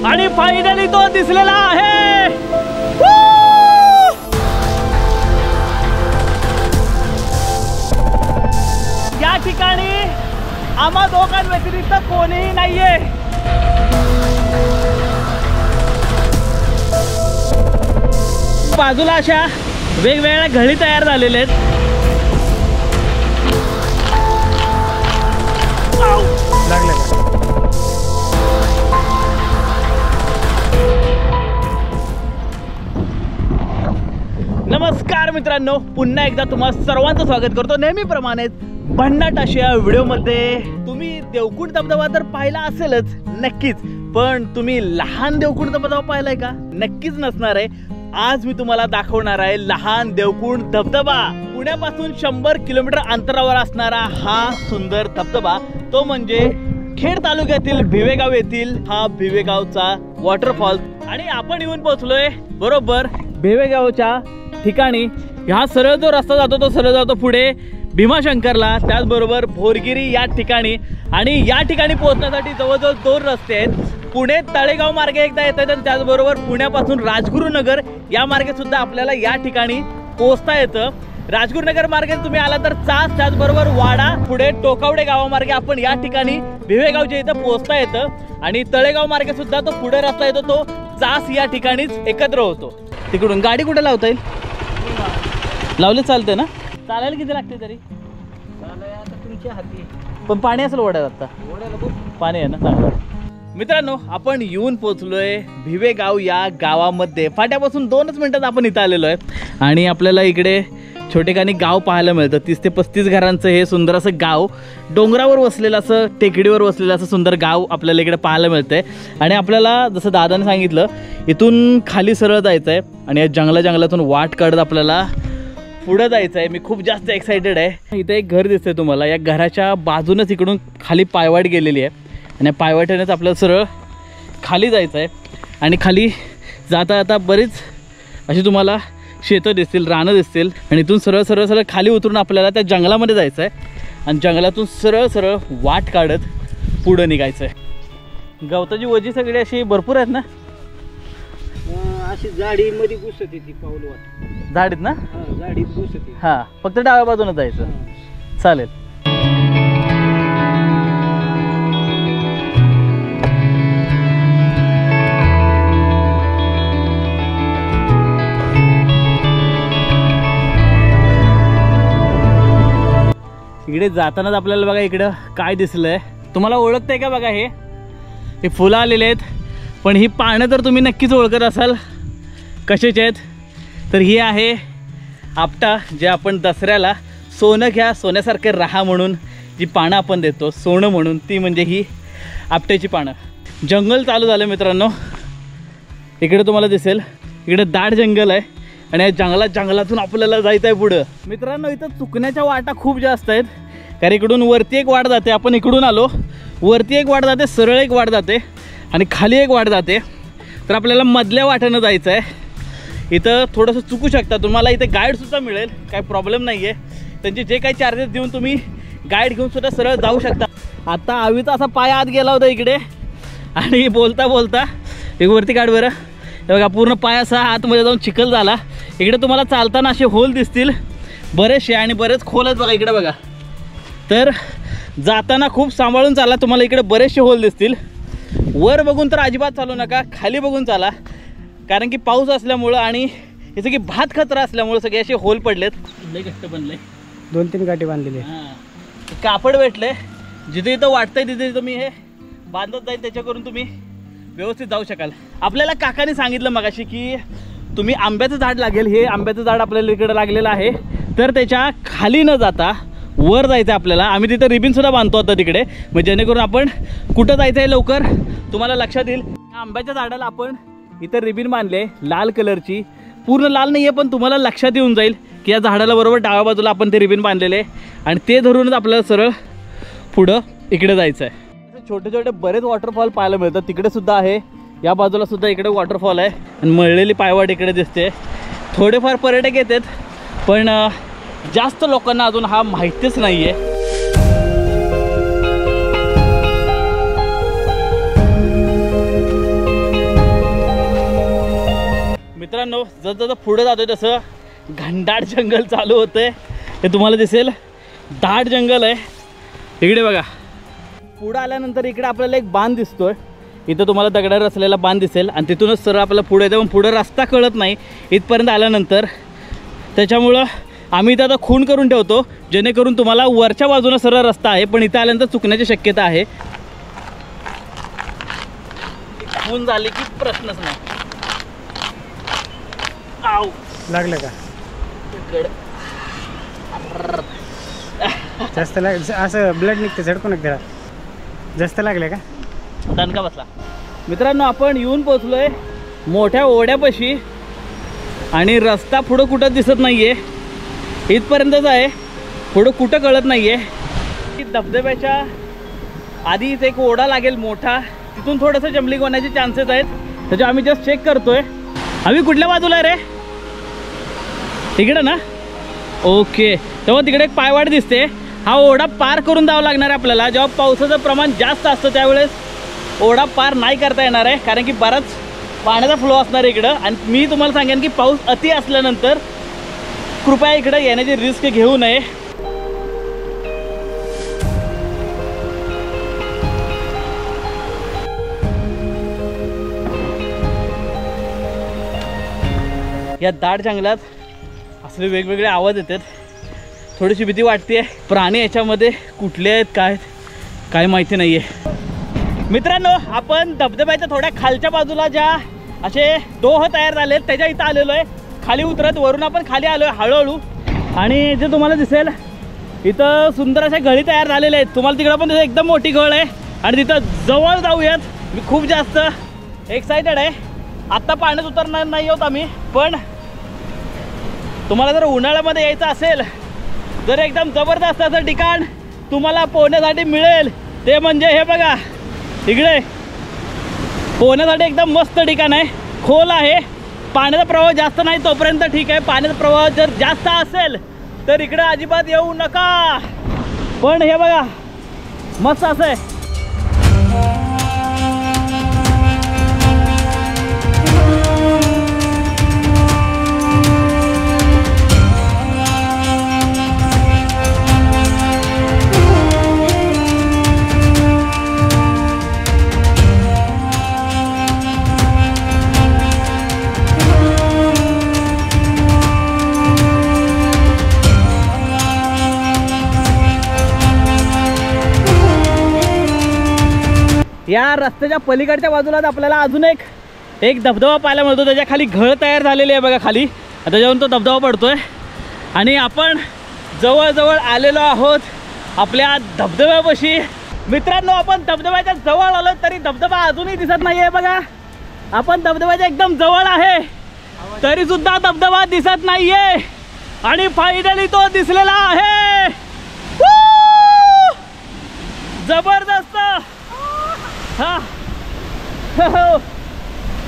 आणि फायनली तो दिसलेला आहे। या ठिकाणी आम्हा दोघांव्यतिरिक्त कोणीही नाहीये। बाजूला अशा वेगवेगळ्या घळी तयार झालेल्या आहेत। नमस्कार मित्रांनो, पुन्हा एकदा तुम्हा सर्वांचं स्वागत करतो नेहमीप्रमाणे भन्नाट अशा व्हिडिओमध्ये। तुम्ही देवकुंड धबधबा तर पाहिला असेलच नक्कीच, पण तुम्ही लहान देवकुंड धबधबा पाहिलाय का? नक्कीच नसणार आहे। आज मी तुम्हाला दाखवणार आहे लहान देवकुंड धबधबा। पुण्यापासून 100 किलोमीटर अंतरावर असणारा हा सुंदर धबधबा, तो म्हणजे खेड तालुक्यातील भिवेगाव येथील हा भिवेगावचा वॉटरफॉल। आणि आपण येऊन पोहोचलोय बरोबर भिवेगावच्या ठिकाणी। हा सरळ जो रस्ता जातो तो सरळ जातो पुढे भीमाशंकरला, त्याचबरोबर भोरगिरी या ठिकाणी। आणि या ठिकाणी पोहोचण्यासाठी जवळजवळ 2 रस्ते आहेत। पुणे तळेगाव मार्गे एकदा येतात आणि त्याचबरोबर पुण्यापासून राजगुरुनगर या मार्गे सुद्धा आपल्याला या ठिकाणी पोहोचता येतं। राजगुरुनगर मार्गे तुम्ही आला तर चास, त्याचबरोबर वाडा, पुढे टोकावडे गावामार्गे आपण या ठिकाणी भिवेगावच्या इथं पोहोचता येतं। आणि तळेगाव मार्गे सुद्धा तो पुढे रस्ता येतो, तो चास या ठिकाणीच एकत्र होतो। तिकडून गाडी कुठे लावता येईल? लावले चालते ना? चालायला किती लागते तरी? आता तुमच्या हाती, पण पाणी असेल ओढ्यात? आता ओढ्याला पाणी आहे ना चांगलं। मित्रांनो, आपण येऊन पोहोचलोय भिवेगाव या गावामध्ये। फाट्यापासून 2च मिनिटात आपण इथं आलेलो आहे। आणि आपल्याला इकडे छोटेखानी गाव पाहायला मिळतं। 30 ते 35 घरांचं हे सुंदर असं गाव, डोंगरावर वसलेलं असं, टेकडीवर वसलेलं असं सुंदर गाव आपल्याला इकडे पाहायला मिळतंय। आणि आपल्याला जसं दादाने सांगितलं इथून खाली सरळ जायचं आहे आणि या जंगलातून वाट काढत आपल्याला पुढे जायचं आहे। मी खूप जास्त एक्साइटेड आहे। इथे एक घर दिसतंय तुम्हाला, या घराच्या बाजूनच इकडून खाली पायवाट गेलेली आहे आणि पायवाटेनेच आपल्याला सरळ खाली जायचं आहे। आणि खाली जाता जाता बरीच अशी तुम्हाला शेतं दिसतील, रानं दिसतील। आणि इथून सरळ सरळ सरळ खाली उतरून आपल्याला त्या जंगलामध्ये जायचं आहे आणि जंगलातून सरळ सरळ वाट काढत पुढं निघायचं आहे। गवताची वजी सगळी अशी भरपूर आहेत ना? अशी झाडीमध्ये घुसते ती पाऊल वाट, झाडीत ना? झाडीत घुसते। हां, फक्त डाव्या बाजूने जायचं। चालेल। इकडे जातानाच आपल्याला बघा इकडं काय दिसलंय, तुम्हाला ओळखतंय का? बघा हे फुलं आलेले आहेत, पण ही पानं तर तुम्ही नक्कीच ओळखत असाल कशाचे आहेत। तर ही आहे आपटा, जे आपण दसऱ्याला सोनं घ्या सोन्यासारखे राहा म्हणून जी पानं आपण देतो सोनं म्हणून, ती म्हणजे ही आपट्याची पानं। जंगल चालू झालं मित्रांनो, इकडे तुम्हाला दिसेल इकडे दाट जंगल आहे आणि या जंगलातून आपल्याला जायचं आहे पुढं। मित्रांनो, इथं चुकण्याच्या वाटा खूप जास्त आहेत, कारण इकडून वरती एक वाट जाते, आपण इकडून आलो, वरती एक वाट जाते, सरळ एक वाट जाते आणि खाली एक वाट जाते। तर आपल्याला मधल्या वाटेनं जायचं आहे। इथं थोडंसं चुकू शकता, तुम्हाला इथे गाईडसुद्धा मिळेल, काही प्रॉब्लेम नाही आहे। त्यांचे जे काही चार्जेस देऊन तुम्ही गाईड घेऊन सुद्धा सरळ जाऊ शकता। आता आवीचा असा पाय आत गेला होता इकडे आणि बोलता बोलता एक वरती काढ बरं, बघा पूर्ण पाय असा आतमध्ये जाऊन चिखल झाला। इकडे तुम्हाला चालताना असे होल दिसतील बरेचसे आणि बरेच खोल आहेत बघा इकडे बघा। तर जाताना खूप सांभाळून चाला, तुम्हाला इकडे बरेचसे होल दिसतील। वर बघून तर अजिबात चालू नका, खाली बघून चाला, कारण की पाऊस असल्यामुळं आणि हे सगळी भात खतरा असल्यामुळे सगळे असे होल पडलेत। लय कष्ट बनले, 2-3 गाठी बांधलेली। कापड भेटले, जिथे इथं वाटतंय तिथे तुम्ही हे बांधत जाईल, त्याच्याकरून तुम्ही व्यवस्थित जाऊ शकाल। आपल्याला काकाने सांगितलं मगाशी की तुम्ही आंब्याचं झाड लागेल, हे आंब्याचं झाड आपल्याला इकडे लागलेलं आहे, तर त्याच्या खाली न जाता वर जायचं आपल्याला। आम्ही तिथे रिबिनसुद्धा बांधतो आता तिकडे, मग जेणेकरून आपण कुठं जायचं आहे लवकर तुम्हाला लक्षात येईल। आंब्याच्या झाडाला आपण इथं रिबिन बांधले लाल कलरची, पूर्ण लाल नाही आहे पण तुम्हाला लक्षात येऊन जाईल की या झाडाला बरोबर डाव्या बाजूला आपण ते रिबिन बांधलेले आणि ते धरूनच आपल्याला सरळ पुढं इकडे जायचं आहे। छोटे छोटे बरेच वॉटरफॉल पाहायला मिळतात, तिकडे सुद्धा आहे, या बाजूला सुद्धा इकडे वॉटरफॉल आहे आणि मळलेली पायवाट इकडे दिसते। थोडेफार पर्यटक येतात पण जास्त लोकांना अजून हा माहितीच नाही आहे। मित्रांनो जसं पुढे जातोय तसं घनदाट जंगल चालू होतंय. हे तुम्हाला दिसेल दाट जंगल आहे. इकडे बघा पुढे आल्यानंतर इकडे आपल्याला एक बांध दिसतोय. इथं तुम्हाला दगडावर असलेला बांध दिसेल आणि तिथूनच सरळ आपल्याला पुढे येतं. पण पुढे रस्ता कळत नाही इथपर्यंत आल्यानंतर. त्याच्यामुळं आम्ही इथं आता खूण करून ठेवतो जेणेकरून तुम्हाला वरच्या बाजूला सरळ रस्ता आहे पण इथं आल्यानंतर चुकण्याची शक्यता आहे. खून झाली की प्रश्नच नाही. आऊ लागलं का जास्त असं ब्लड निघतं झडकून एकदा जास्त लागले का दणका बसला. मित्रांनो आपण येऊन पोचलोय मोठ्या ओढ्यापाशी आणि रस्ता पुढं कुठं दिसत नाहीये. इथपर्यंतच आहे पुढं कुठं कळत नाहीये. धबधब्याच्या आधीच एक ओढा लागेल मोठा तिथून थोडंसं जंबलिंग होण्याचे चान्सेस आहेत. त्याच्या आम्ही जस्ट चेक करतोय. आम्ही कुठल्या बाजूला रे तिकडं ना ओके. तेव्हा तिकडे एक पायवाट दिसते. हा ओढा पार करून जावं लागणार आहे आपल्याला. जेव्हा पावसाचं प्रमाण जास्त असतं त्यावेळेस ओढा पार नाही करता येणार आहे कारण की बराच पाण्याचा फ्लो असणार आहे इकडं. आणि मी तुम्हाला सांगेन की पाऊस अति असल्यानंतर कृपया इकडं येण्याची रिस्क घेऊ नये. या दाट जंगलात असले वेगवेगळे आवाज येतात. थोडीशी भीती वाटते. प्राणी याच्यामध्ये कुठले आहेत काय माहिती नाही आहे. मित्रांनो आपण धबधब्याच्या थोड्या खालच्या बाजूला ज्या असे डोह तयार झाले त्याच्या इथं आलेलो आहे. खाली उतरत वरून आपण खाली आलो आहे हळूहळू. आणि जे तुम्हाला दिसेल इथं सुंदर अशा गळी तयार झालेल्या आहेत. तुम्हाला तिकडं पण एकदम मोठी गळ आहे आणि तिथं जवळ जाऊयात. मी खूप जास्त एक्सायटेड आहे. आत्ता पाण्यात उतरणार नाही आहोत आम्ही पण तुम्हाला जर उन्हाळ्यामध्ये यायचं असेल जर एकदम जबरदस्त असं ठिकाण तुम्हाला पोहण्यासाठी मिळेल ते म्हणजे हे बघा इकडे पोहण्यासाठी एकदम मस्त ठिकाण आहे. खोल आहे. पाण्याचा प्रवाह जास्त नाही तोपर्यंत ठीक आहे. पाण्याचा प्रवाह जर जास्त असेल तर इकडे अजिबात येऊ नका. पण हे बघा मस्त असं आहे. या रस्त्याच्या पलीकडच्या बाजूला आपल्याला अजून एक धबधबा पाहायला मिळतो. त्याच्या खाली घळ तयार झालेली आहे बघा खाली. त्याच्यावरून तो धबधबा पडतोय आणि आपण जवळजवळ आलेलो आहोत आपल्या धबधब्यापाशी. मित्रांनो आपण धबधब्याच्या जवळ आलो तरी धबधबा अजूनही दिसत नाही आहे बघा. आपण धबधब्याच्या एकदम जवळ आहे तरी सुद्धा धबधबा दिसत नाहीये आणि फायनली तो दिसलेला आहे. जबरदस्त. हा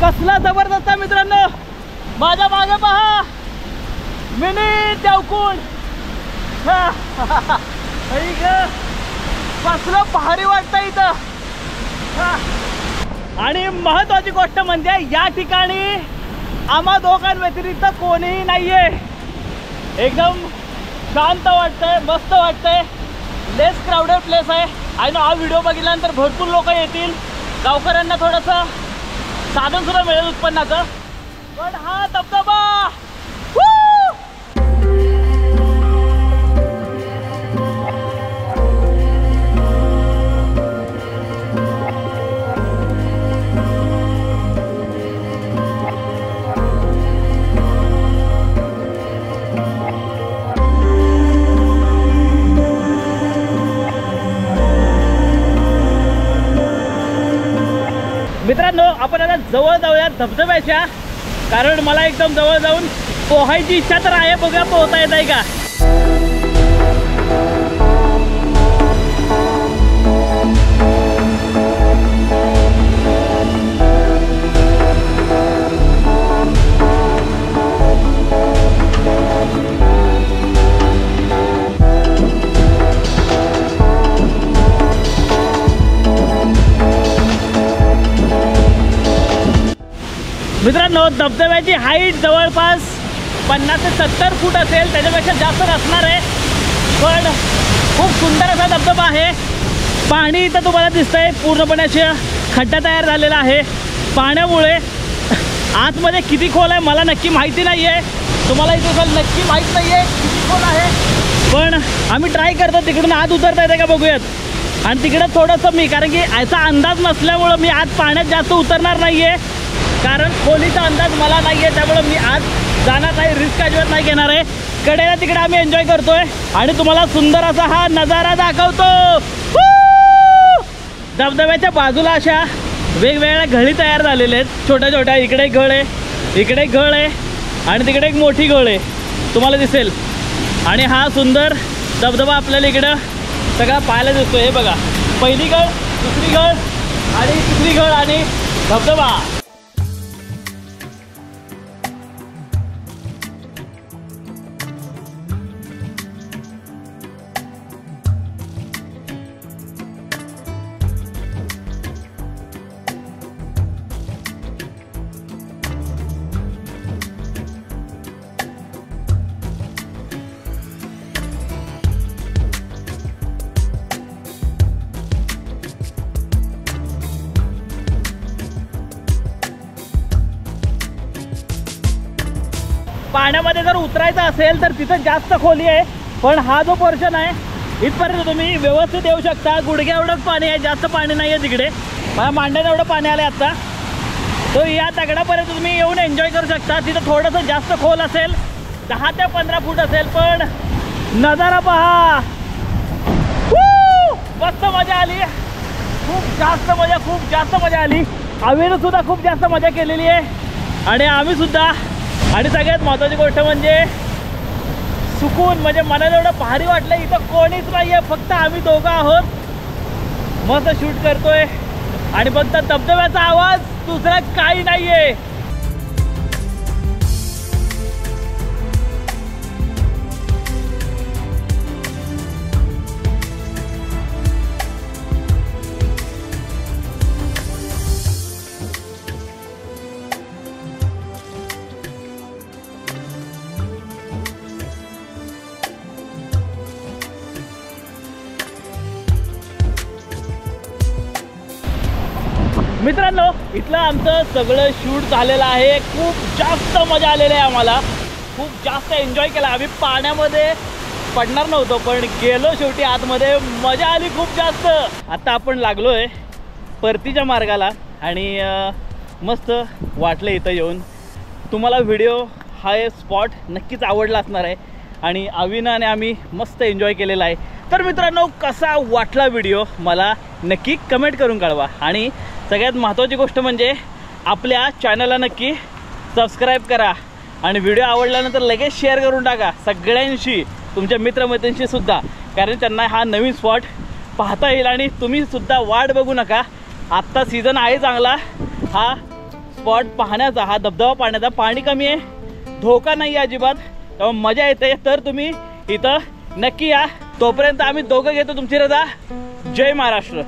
कसला जबरदस्त मित्रांनो. माझ्या मागे पहा मिनी देवकुंड. कसलं भारी वाटतं इथं. आणि महत्वाची गोष्ट म्हणजे या ठिकाणी आम्हा दोघांव्यतिरिक्त कोणीही नाहीये. एकदम शांत वाटतंय मस्त वाटतंय. लेस क्राऊडेड प्लेस आहे. आणि हा व्हिडिओ बघितल्यानंतर भरपूर लोक येतील. गावकऱ्यांना थोडंसं साधन सुद्धा मिळेल उत्पन्नाचं. पण हा धबधबा मित्रांनो आपण आता जवळ जाऊया धबधब्याच्या. कारण मला एकदम जवळ जाऊन पोहायची इच्छा तर आहे. बघूया पोहता येत आहे का. मित्रांनो, धबधब्याची हाईट जवळपास 50 ते 70 फूट असेल, त्याच्यापेक्षा जास्त असणार आहे. पण खूप सुंदर असा धबधबा आहे. पाणी इथं तुम्हाला दिसतंय पूर्णपणे असे खड्डा तयार झालेला आहे. पाण्यामुळे आतमध्ये किती खोल आहे मला नक्की माहिती नाही आहे. तुम्हाला इथे नक्की माहीत नाही आहे किती खोल आहे, पण आम्ही ट्राय करतो तिकडून आत उतरता येते का बघूयात. आणि तिकडं थोडंसं मी, कारण की याचा अंदाज नसल्यामुळं मी आत पाण्यात जास्त उतरणार नाही आहे, कारण खोलीचा अंदाज मला नाही आहे. त्यामुळं मी आत जाणार नाही, रिस्क अजिबात नाही घेणार आहे. कडेला तिकडे आम्ही एन्जॉय करतोय आणि तुम्हाला सुंदर असा हा नजारा दाखवतो. धबधब्याच्या बाजूला अशा वेगवेगळ्या घळी तयार झालेल्या आहेत, छोट्या छोट्या. इकडे एक घळ आहे, इकडे एक घळ आहे आणि तिकडे एक मोठी घळ आहे, तुम्हाला दिसेल. आणि हा सुंदर धबधबा आपल्याला इकडं सगळा पाहायला दिसतो. हे बघा, पहिली घळ, दुसरी घळ आणि तिसरी घळ आणि धबधबा. पाण्यामध्ये जर उतरायचं असेल तर तिथं जास्त खोली आहे, पण हा जो पोर्शन आहे इथपर्यंत तुम्ही व्यवस्थित येऊ शकता. गुडघ्या एवढंच पाणी आहे, जास्त पाणी नाही आहे तिकडे. मला मांड्यात एवढं पाणी आलं आता. तो या दगडापर्यंत तुम्ही येऊन एन्जॉय करू शकता. तिथं थोडंसं जास्त खोल असेल, 10 ते 15 फूट असेल, पण नजारा पहा. मस्त मजा आली, खूप जास्त मजा आली. आम्हीनं सुद्धा खूप जास्त मजा केलेली आहे आणि आम्ही सुद्धा. आणि सगळ्यात महत्त्वाची गोष्ट म्हणजे सुकून, म्हणजे मला एवढं भारी वाटलं. इथं कोणीच नाही आहे, फक्त आम्ही दोघं आहोत. मस्त शूट करतोय आणि फक्त धबधब्याचा आवाज, दुसरा काही नाही आहे. मित्रांनो, इथलं आमचं सगळं शूट झालेलं आहे. खूप जास्त मजा आलेली आहे, आम्हाला खूप जास्त एन्जॉय केला. आम्ही पाण्यामध्ये पडणार नव्हतो, पण गेलो शेवटी आतमध्ये. मजा आली खूप जास्त. आता आपण लागलो आहे परतीच्या मार्गाला आणि मस्त वाटलं इथं येऊन. तुम्हाला व्हिडिओ हा स्पॉट नक्कीच आवडला असणार आहे आणि अविना आणि आम्ही मस्त एन्जॉय केलेला आहे. तर मित्रांनो, कसा वाटला व्हिडिओ मला नक्की कमेंट करून कळवा. आणि सगळ्यात महत्त्वाची गोष्ट म्हणजे आपल्या चॅनलला नक्की सबस्क्राईब करा आणि व्हिडिओ आवडल्यानंतर लगेच शेअर करून टाका सगळ्यांशी, तुमच्या मित्रमैत्रिणींशी सुद्धा, कारण त्यांना हा नवीन स्पॉट पाहता येईल. आणि तुम्ही सुद्धा वाट बघू नका, आत्ता सीझन आहे चांगला हा स्पॉट पाहण्याचा, हा धबधबा पाहण्याचा. पाणी कमी आहे, धोका नाही आहे अजिबात, त्यामुळे मजा येते. तर तुम्ही इथं नक्की या. तोपर्यंत आम्ही दोघं घेतो तुमची रजा. जय महाराष्ट्र.